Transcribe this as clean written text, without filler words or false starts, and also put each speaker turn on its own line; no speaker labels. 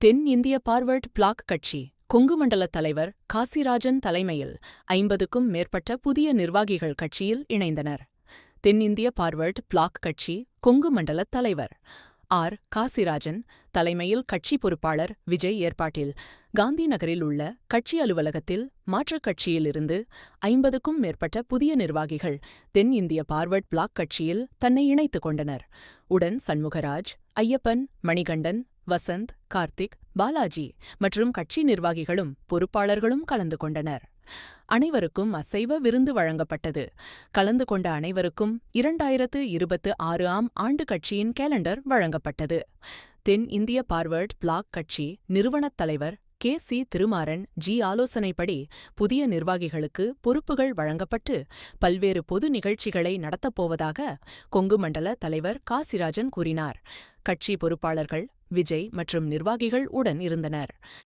தென் இந்திய forward black கட்சி கொங்கு மண்டல தலைவர் காசிராஜன் தலைமையில் 50க்கும் மேற்பட்ட புதிய நிர்வாகிகள் கட்சியில் இணைந்தனர். தென்னிந்திய பார்வர்ட் பிளாக் கட்சி கொங்கு மண்டல தலைவர் காசிராஜன் தலைமையில் கட்சி பொறுப்பாளர் விஜய் ஏற்பாட்டில் காந்தி நகரில் உள்ள கட்சி அலுவலகத்தில் மாற்றுக் கட்சியிலிருந்து 50க்கும் மேற்பட்ட புதிய நிர்வாகிகள் தென் இந்திய பார்வர்ட் பிளாக் கட்சியில் தன்னை இணைத்துக் கொண்டனர். உடன் சண்முகராஜ், ஐயப்பன், மணிகண்டன், வசந்த், கார்த்திக், பாலாஜி மற்றும் கட்சி நிர்வாகிகளும் பொறுப்பாளர்களும் கலந்து கொண்டனர். அனைவருக்கும் அசைவ விருந்து வழங்கப்பட்டது. கலந்து கொண்ட அனைவருக்கும் 2026ஆம் ஆண்டு கட்சியின் கேலண்டர் வழங்கப்பட்டது. தென் இந்திய பார்வர்ட் பிளாக் கட்சி நிறுவனத் தலைவர் சி. திருமாறன் ஆலோசனைப்படி புதிய நிர்வாகிகளுக்கு பொறுப்புகள் வழங்கப்பட்டு பல்வேறு பொது நிகழ்ச்சிகளை நடத்தப்போவதாக கொங்கு மண்டல தலைவர் காசிராஜன் கூறினார். கட்சி பொறுப்பாளர்கள் விஜய் மற்றும் நிர்வாகிகள் உடன் இருந்தனர்.